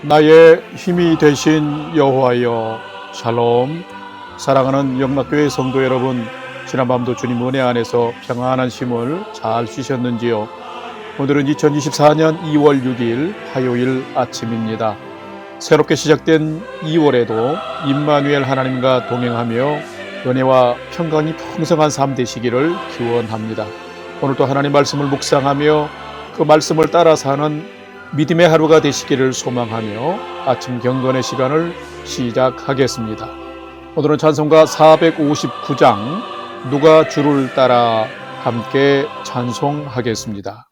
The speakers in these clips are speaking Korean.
나의 힘이 되신 여호와여, 샬롬. 사랑하는 영락교회 성도 여러분, 지난밤도 주님 은혜 안에서 평안한 쉼을 잘 쉬셨는지요? 오늘은 2024년 2월 6일 화요일 아침입니다. 새롭게 시작된 2월에도 임마누엘 하나님과 동행하며 은혜와 평강이 풍성한 삶 되시기를 기원합니다. 오늘도 하나님 말씀을 묵상하며 그 말씀을 따라 사는 믿음의 하루가 되시기를 소망하며 아침 경건의 시간을 시작하겠습니다. 오늘은 찬송가 459장 누가 주를 따라 함께 찬송하겠습니다.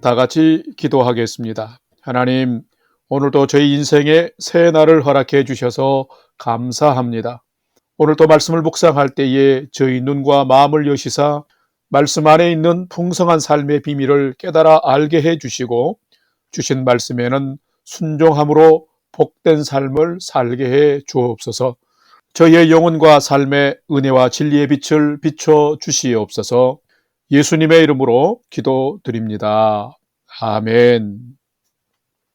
다 같이 기도하겠습니다. 하나님, 오늘도 저희 인생에 새 날을 허락해 주셔서 감사합니다. 오늘도 말씀을 묵상할 때에 저희 눈과 마음을 여시사 말씀 안에 있는 풍성한 삶의 비밀을 깨달아 알게 해 주시고 주신 말씀에는 순종함으로 복된 삶을 살게 해 주옵소서. 저희의 영혼과 삶의 은혜와 진리의 빛을 비춰 주시옵소서. 예수님의 이름으로 기도드립니다. 아멘.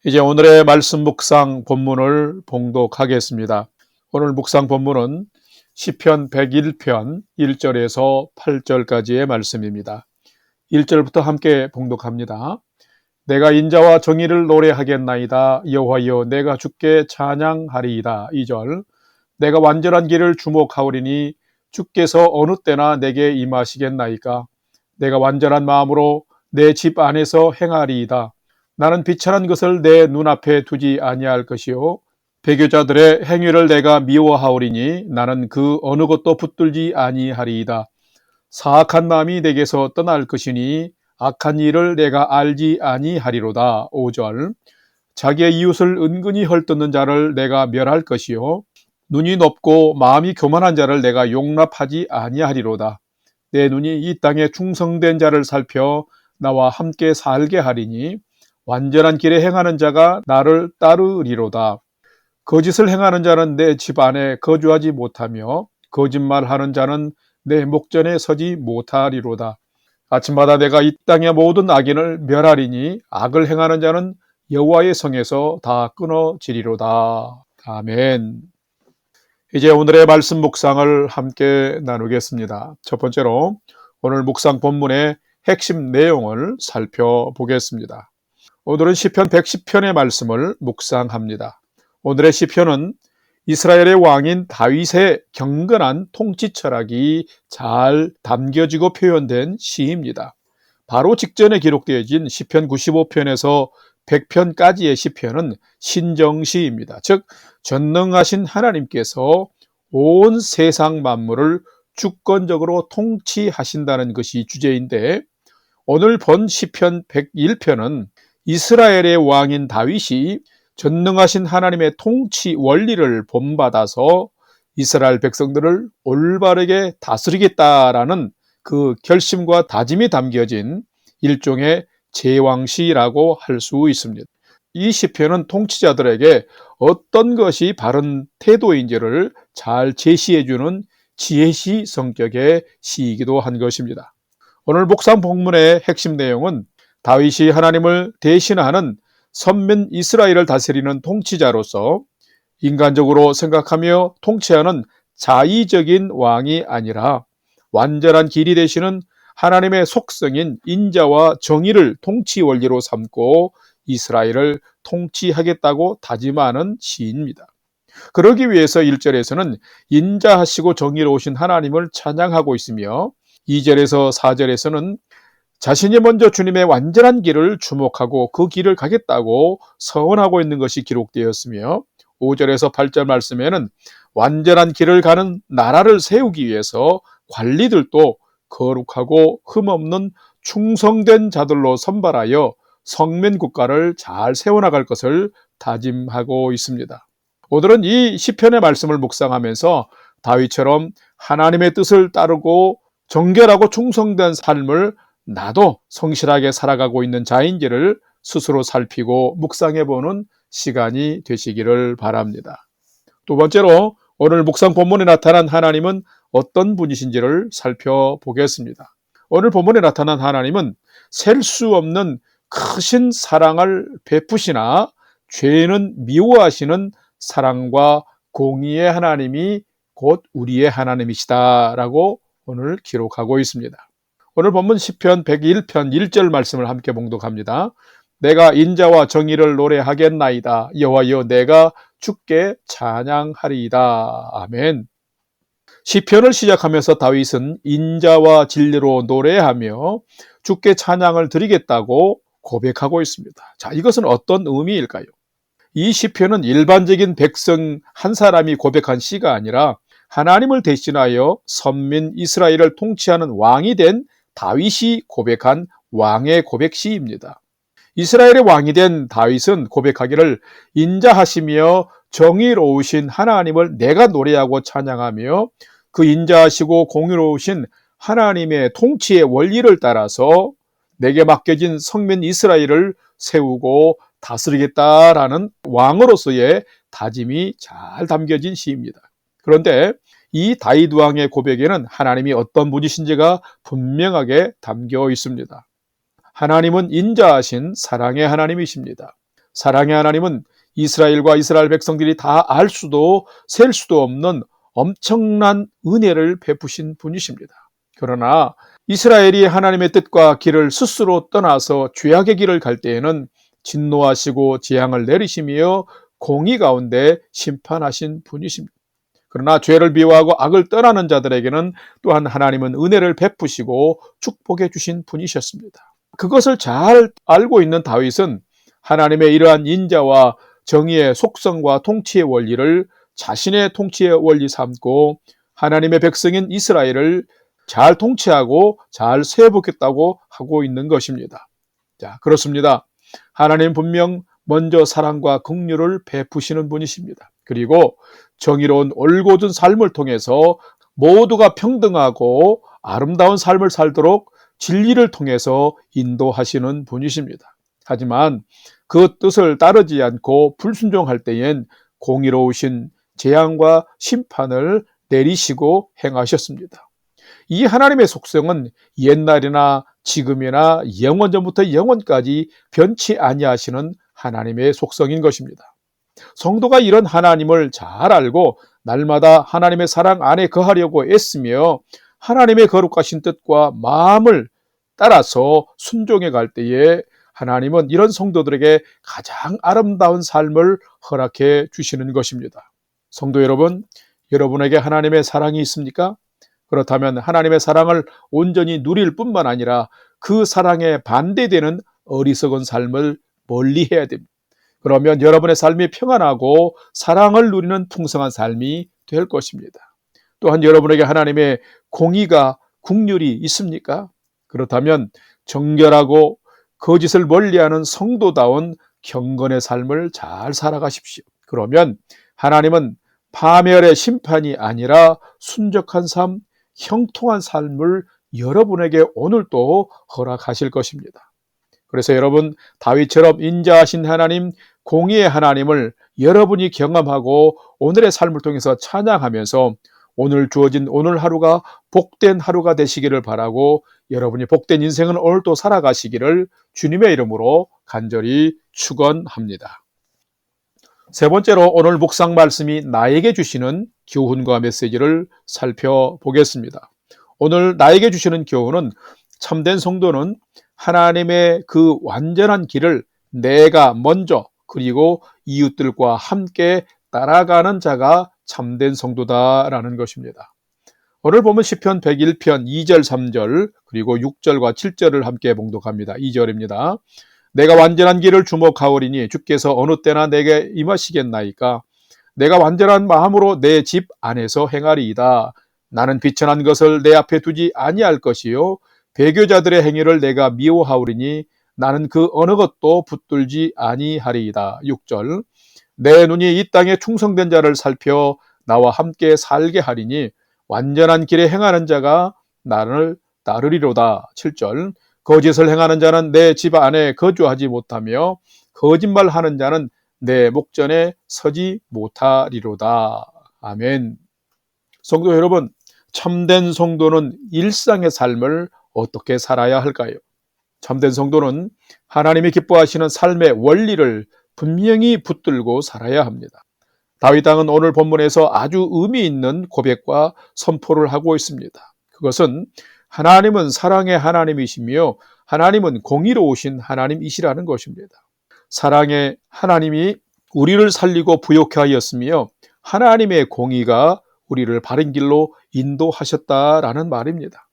이제 오늘의 말씀 묵상 본문을 봉독하겠습니다. 오늘 묵상 본문은 시편 101편 1절에서 8절까지의 말씀입니다. 1절부터 함께 봉독합니다. 내가 인자와 정의를 노래하겠나이다. 여호와여 내가 주께 찬양하리이다. 2절 내가 완전한 길을 주목하오리니 주께서 어느 때나 내게 임하시겠나이까. 내가 완전한 마음으로 내 집 안에서 행하리이다. 나는 비천한 것을 내 눈앞에 두지 아니할 것이요 배교자들의 행위를 내가 미워하오리니 나는 그 어느 것도 붙들지 아니하리이다. 사악한 마음이 내게서 떠날 것이니 악한 일을 내가 알지 아니하리로다. 5절 자기의 이웃을 은근히 헐뜯는 자를 내가 멸할 것이요 눈이 높고 마음이 교만한 자를 내가 용납하지 아니하리로다. 내 눈이 이 땅에 충성된 자를 살펴 나와 함께 살게 하리니 완전한 길에 행하는 자가 나를 따르리로다. 거짓을 행하는 자는 내 집 안에 거주하지 못하며 거짓말하는 자는 내 목전에 서지 못하리로다. 아침마다 내가 이 땅의 모든 악인을 멸하리니 악을 행하는 자는 여호와의 성에서 다 끊어지리로다. 아멘. 이제 오늘의 말씀 묵상을 함께 나누겠습니다. 첫 번째로 오늘 묵상 본문의 핵심 내용을 살펴보겠습니다. 오늘은 시편 110편의 말씀을 묵상합니다. 오늘의 시편은 이스라엘의 왕인 다윗의 경건한 통치 철학이 잘 담겨지고 표현된 시입니다. 바로 직전에 기록되어진 시편 95편에서 100편까지의 시편은 신정시입니다. 즉 전능하신 하나님께서 온 세상 만물을 주권적으로 통치하신다는 것이 주제인데 오늘 본 시편 101편은 이스라엘의 왕인 다윗이 전능하신 하나님의 통치 원리를 본받아서 이스라엘 백성들을 올바르게 다스리겠다라는 그 결심과 다짐이 담겨진 일종의 제왕시라고 할 수 있습니다. 이 시편은 통치자들에게 어떤 것이 바른 태도인지를 잘 제시해주는 지혜시 성격의 시이기도 한 것입니다. 오늘 묵상 본문의 핵심 내용은 다윗이 하나님을 대신하는 선민 이스라엘을 다스리는 통치자로서 인간적으로 생각하며 통치하는 자의적인 왕이 아니라 완전한 길이 되시는 하나님의 속성인 인자와 정의를 통치 원리로 삼고 이스라엘을 통치하겠다고 다짐하는 시입니다. 그러기 위해서 1절에서는 인자하시고 정의로우신 하나님을 찬양하고 있으며 2절에서 4절에서는 자신이 먼저 주님의 완전한 길을 주목하고 그 길을 가겠다고 서원하고 있는 것이 기록되었으며 5절에서 8절 말씀에는 완전한 길을 가는 나라를 세우기 위해서 관리들도 거룩하고 흠없는 충성된 자들로 선발하여 성민 국가를 잘 세워나갈 것을 다짐하고 있습니다. 오늘은 이 시편의 말씀을 묵상하면서 다윗처럼 하나님의 뜻을 따르고 정결하고 충성된 삶을 나도 성실하게 살아가고 있는 자인지를 스스로 살피고 묵상해보는 시간이 되시기를 바랍니다. 두 번째로 오늘 묵상 본문에 나타난 하나님은 어떤 분이신지를 살펴보겠습니다. 오늘 본문에 나타난 하나님은 셀 수 없는 크신 사랑을 베푸시나 죄는 미워하시는 사랑과 공의의 하나님이 곧 우리의 하나님이시다라고 오늘 기록하고 있습니다. 오늘 본문 시편 101편 1절 말씀을 함께 봉독합니다. 내가 인자와 정의를 노래하겠나이다. 여호와여 내가 주께 찬양하리이다. 아멘. 시편을 시작하면서 다윗은 인자와 진리로 노래하며 주께 찬양을 드리겠다고 고백하고 있습니다. 자, 이것은 어떤 의미일까요? 이 시편은 일반적인 백성 한 사람이 고백한 시가 아니라 하나님을 대신하여 선민 이스라엘을 통치하는 왕이 된 다윗이 고백한 왕의 고백시입니다. 이스라엘의 왕이 된 다윗은 고백하기를 인자하시며 정의로우신 하나님을 내가 노래하고 찬양하며 그 인자하시고 공의로우신 하나님의 통치의 원리를 따라서 내게 맡겨진 성민 이스라엘을 세우고 다스리겠다라는 왕으로서의 다짐이 잘 담겨진 시입니다. 그런데 이 다윗 왕의 고백에는 하나님이 어떤 분이신지가 분명하게 담겨 있습니다. 하나님은 인자하신 사랑의 하나님이십니다. 사랑의 하나님은 이스라엘과 이스라엘 백성들이 다 알 수도 셀 수도 없는 엄청난 은혜를 베푸신 분이십니다. 그러나 이스라엘이 하나님의 뜻과 길을 스스로 떠나서 죄악의 길을 갈 때에는 진노하시고 재앙을 내리시며 공의 가운데 심판하신 분이십니다. 그러나 죄를 미워하고 악을 떠나는 자들에게는 또한 하나님은 은혜를 베푸시고 축복해 주신 분이셨습니다. 그것을 잘 알고 있는 다윗은 하나님의 이러한 인자와 정의의 속성과 통치의 원리를 자신의 통치의 원리 삼고 하나님의 백성인 이스라엘을 잘 통치하고 잘 세우겠다고 하고 있는 것입니다. 자, 그렇습니다. 하나님 분명 먼저 사랑과 긍휼을 베푸시는 분이십니다. 그리고 정의로운 올곧은 삶을 통해서 모두가 평등하고 아름다운 삶을 살도록 진리를 통해서 인도하시는 분이십니다. 하지만 그 뜻을 따르지 않고 불순종할 때엔 공의로우신 재앙과 심판을 내리시고 행하셨습니다. 이 하나님의 속성은 옛날이나 지금이나 영원전부터 영원까지 변치 아니하시는 하나님의 속성인 것입니다. 성도가 이런 하나님을 잘 알고 날마다 하나님의 사랑 안에 거하려고 애쓰며 하나님의 거룩하신 뜻과 마음을 따라서 순종해 갈 때에 하나님은 이런 성도들에게 가장 아름다운 삶을 허락해 주시는 것입니다. 성도 여러분, 여러분에게 하나님의 사랑이 있습니까? 그렇다면 하나님의 사랑을 온전히 누릴 뿐만 아니라 그 사랑에 반대되는 어리석은 삶을 멀리해야 됩니다. 그러면 여러분의 삶이 평안하고 사랑을 누리는 풍성한 삶이 될 것입니다. 또한 여러분에게 하나님의 공의가 긍휼이 있습니까? 그렇다면 정결하고 거짓을 멀리하는 성도다운 경건의 삶을 잘 살아가십시오. 그러면 하나님은 파멸의 심판이 아니라 순적한 삶, 형통한 삶을 여러분에게 오늘도 허락하실 것입니다. 그래서 여러분, 다윗처럼 인자하신 하나님, 공의의 하나님을 여러분이 경험하고 오늘의 삶을 통해서 찬양하면서 오늘 주어진 오늘 하루가 복된 하루가 되시기를 바라고 여러분이 복된 인생을 오늘도 살아가시기를 주님의 이름으로 간절히 축원합니다. 세 번째로 오늘 묵상 말씀이 나에게 주시는 교훈과 메시지를 살펴보겠습니다. 오늘 나에게 주시는 교훈은 참된 성도는 하나님의 그 완전한 길을 내가 먼저 그리고 이웃들과 함께 따라가는 자가 참된 성도다라는 것입니다. 오늘 보면 시편 101편 2절 3절 그리고 6절과 7절을 함께 봉독합니다. 2절입니다. 내가 완전한 길을 주목하오리니 주께서 어느 때나 내게 임하시겠나이까. 내가 완전한 마음으로 내 집 안에서 행하리이다. 나는 비천한 것을 내 앞에 두지 아니할 것이요 배교자들의 행위를 내가 미워하오리니 나는 그 어느 것도 붙들지 아니하리이다. 6절 내 눈이 이 땅에 충성된 자를 살펴 나와 함께 살게 하리니 완전한 길에 행하는 자가 나를 따르리로다. 7절 거짓을 행하는 자는 내 집 안에 거주하지 못하며 거짓말하는 자는 내 목전에 서지 못하리로다. 아멘. 성도 여러분, 참된 성도는 일상의 삶을 어떻게 살아야 할까요? 참된 성도는 하나님이 기뻐하시는 삶의 원리를 분명히 붙들고 살아야 합니다. 다윗 왕은 오늘 본문에서 아주 의미 있는 고백과 선포를 하고 있습니다. 그것은 하나님은 사랑의 하나님이시며 하나님은 공의로우신 하나님이시라는 것입니다. 사랑의 하나님이 우리를 살리고 부욕케 하였으며 하나님의 공의가 우리를 바른 길로 인도하셨다라는 말입니다.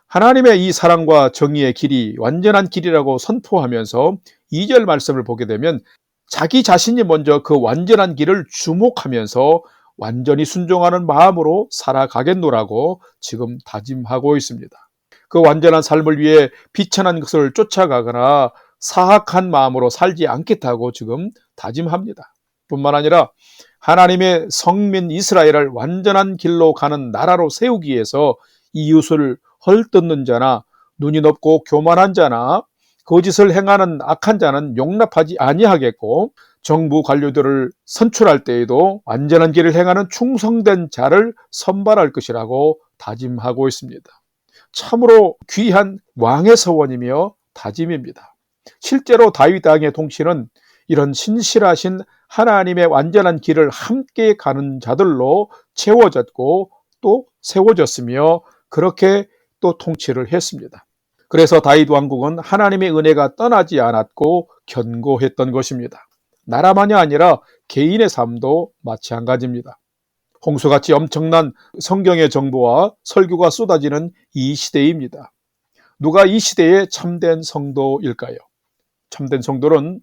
하나님의 이 사랑과 정의의 길이 완전한 길이라고 선포하면서 2절 말씀을 보게 되면 자기 자신이 먼저 그 완전한 길을 주목하면서 완전히 순종하는 마음으로 살아가겠노라고 지금 다짐하고 있습니다. 그 완전한 삶을 위해 비천한 것을 쫓아가거나 사악한 마음으로 살지 않겠다고 지금 다짐합니다. 뿐만 아니라 하나님의 성민 이스라엘을 완전한 길로 가는 나라로 세우기 위해서 이웃을 헐뜯는 자나 눈이 높고 교만한 자나 거짓을 행하는 악한 자는 용납하지 아니하겠고 정부 관료들을 선출할 때에도 완전한 길을 행하는 충성된 자를 선발할 것이라고 다짐하고 있습니다. 참으로 귀한 왕의 서원이며 다짐입니다. 실제로 다윗 왕의 통치는 이런 신실하신 하나님의 완전한 길을 함께 가는 자들로 채워졌고 또 세워졌으며 그렇게 아직도 통치를 했습니다. 그래서 다윗 왕국은 하나님의 은혜가 떠나지 않았고 견고했던 것입니다. 나라만이 아니라 개인의 삶도 마찬가지입니다. 홍수같이 엄청난 성경의 정보와 설교가 쏟아지는 이 시대입니다. 누가 이 시대의 참된 성도일까요? 참된 성도는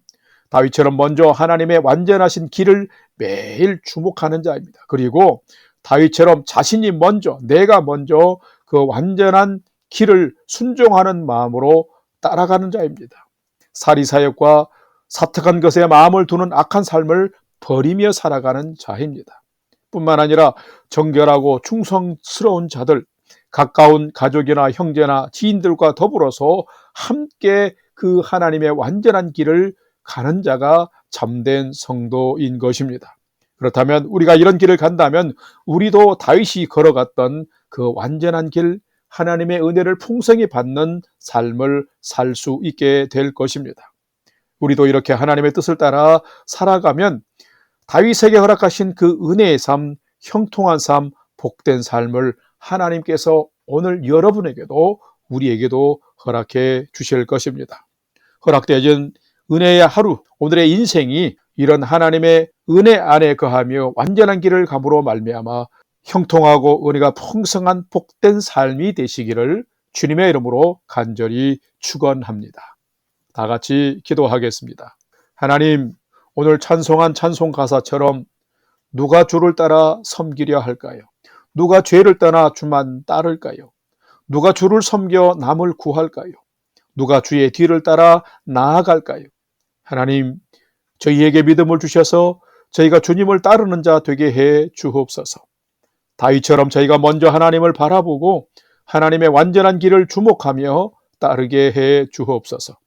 다윗처럼 먼저 하나님의 완전하신 길을 매일 주목하는 자입니다. 그리고 다윗처럼 자신이 먼저, 내가 먼저 그 완전한 길을 순종하는 마음으로 따라가는 자입니다. 사리사욕과 사특한 것에 마음을 두는 악한 삶을 버리며 살아가는 자입니다. 뿐만 아니라 정결하고 충성스러운 자들, 가까운 가족이나 형제나 지인들과 더불어서 함께 그 하나님의 완전한 길을 가는 자가 참된 성도인 것입니다. 그렇다면 우리가 이런 길을 간다면 우리도 다윗이 걸어갔던 그 완전한 길, 하나님의 은혜를 풍성히 받는 삶을 살 수 있게 될 것입니다. 우리도 이렇게 하나님의 뜻을 따라 살아가면 다윗에게 허락하신 그 은혜의 삶, 형통한 삶, 복된 삶을 하나님께서 오늘 여러분에게도 우리에게도 허락해 주실 것입니다. 허락되어진 은혜의 하루, 오늘의 인생이 이런 하나님의 은혜 안에 거하며 완전한 길을 감으로 말미암아 형통하고 은혜가 풍성한 복된 삶이 되시기를 주님의 이름으로 간절히 축원합니다. 다 같이 기도하겠습니다. 하나님, 오늘 찬송한 찬송 가사처럼 누가 주를 따라 섬기려 할까요? 누가 죄를 떠나 주만 따를까요? 누가 주를 섬겨 남을 구할까요? 누가 주의 뒤를 따라 나아갈까요? 하나님, 저희에게 믿음을 주셔서 저희가 주님을 따르는 자 되게 해 주옵소서. 다윗처럼 저희가 먼저 하나님을 바라보고 하나님의 완전한 길을 주목하며 따르게 해 주옵소서.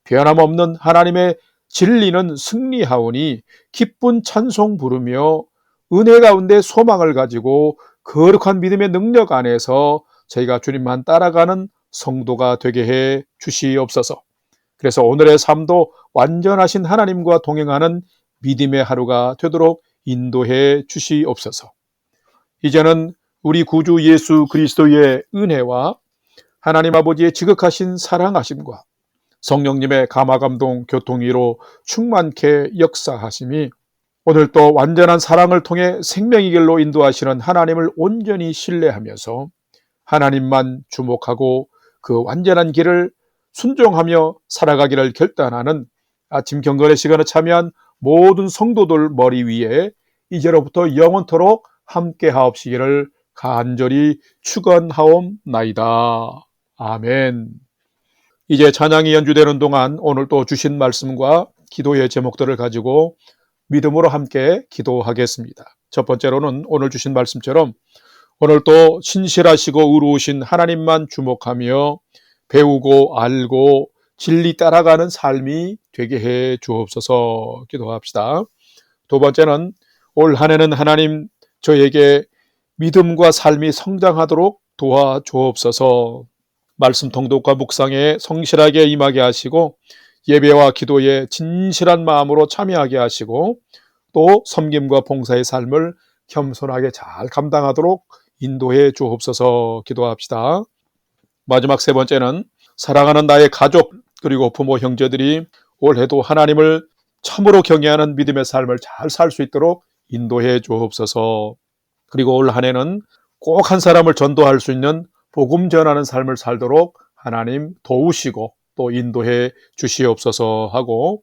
변함없는 하나님의 진리는 승리하오니 기쁜 찬송 부르며 은혜 가운데 소망을 가지고 거룩한 믿음의 능력 안에서 저희가 주님만 따라가는 성도가 되게 해 주시옵소서. 그래서 오늘의 삶도 완전하신 하나님과 동행하는 믿음의 하루가 되도록 인도해 주시옵소서. 이제는 우리 구주 예수 그리스도의 은혜와 하나님 아버지의 지극하신 사랑하심과 성령님의 감화감동 교통위로 충만케 역사하심이 오늘 또 완전한 사랑을 통해 생명의 길로 인도하시는 하나님을 온전히 신뢰하면서 하나님만 주목하고 그 완전한 길을 순종하며 살아가기를 결단하는 아침 경건의 시간에 참여한 모든 성도들 머리 위에 이제로부터 영원토록 함께 하옵시기를 간절히 축원하옵나이다. 아멘. 이제 찬양이 연주되는 동안 오늘 또 주신 말씀과 기도의 제목들을 가지고 믿음으로 함께 기도하겠습니다. 첫 번째로는 오늘 주신 말씀처럼 오늘 또 신실하시고 의로우신 하나님만 주목하며 배우고 알고 진리 따라가는 삶이 되게 해 주옵소서 기도합시다. 두 번째는 올 한 해는 하나님 저에게 믿음과 삶이 성장하도록 도와주옵소서. 말씀 통독과 묵상에 성실하게 임하게 하시고 예배와 기도에 진실한 마음으로 참여하게 하시고 또 섬김과 봉사의 삶을 겸손하게 잘 감당하도록 인도해 주옵소서 기도합시다. 마지막 세 번째는 사랑하는 나의 가족 그리고 부모 형제들이 올해도 하나님을 참으로 경외하는 믿음의 삶을 잘 살 수 있도록 인도해 주옵소서. 그리고 올 한 해는 꼭 한 사람을 전도할 수 있는 복음 전하는 삶을 살도록 하나님 도우시고 또 인도해 주시옵소서 하고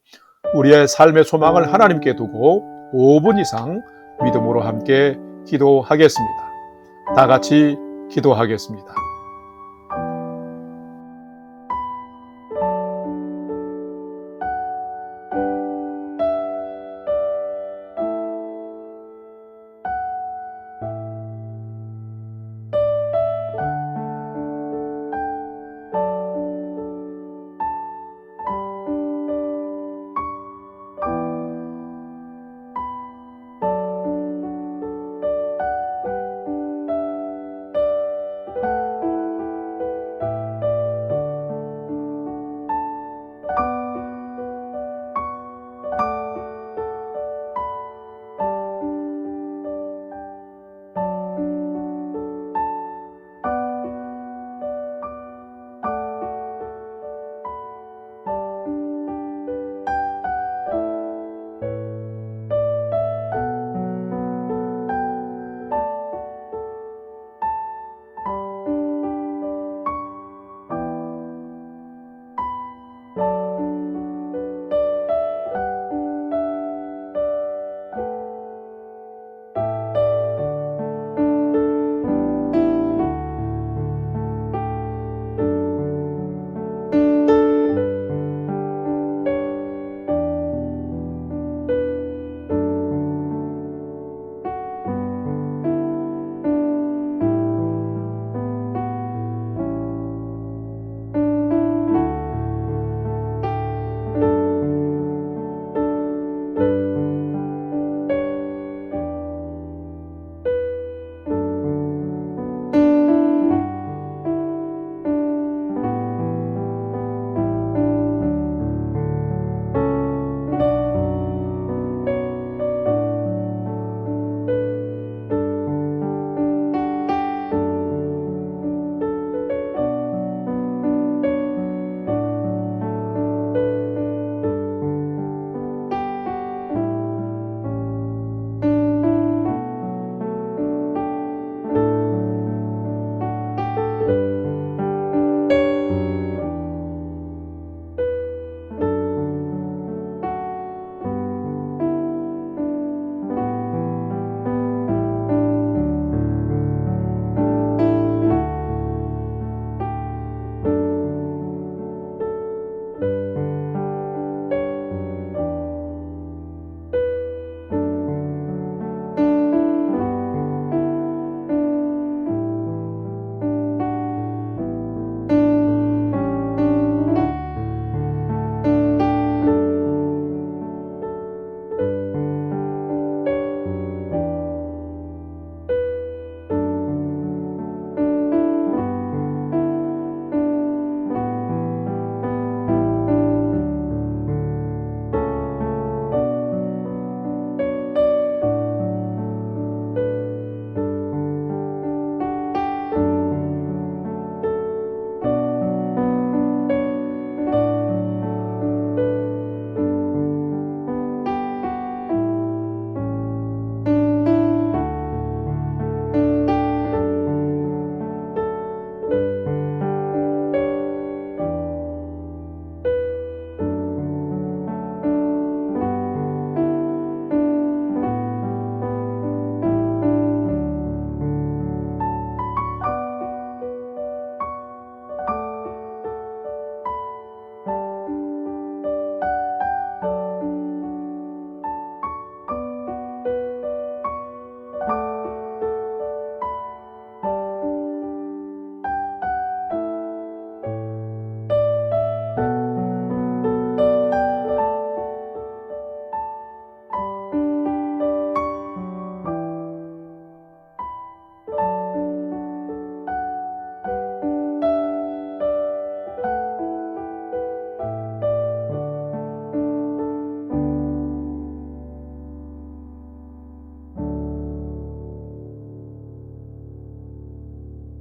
우리의 삶의 소망을 하나님께 두고 5분 이상 믿음으로 함께 기도하겠습니다. 다 같이 기도하겠습니다.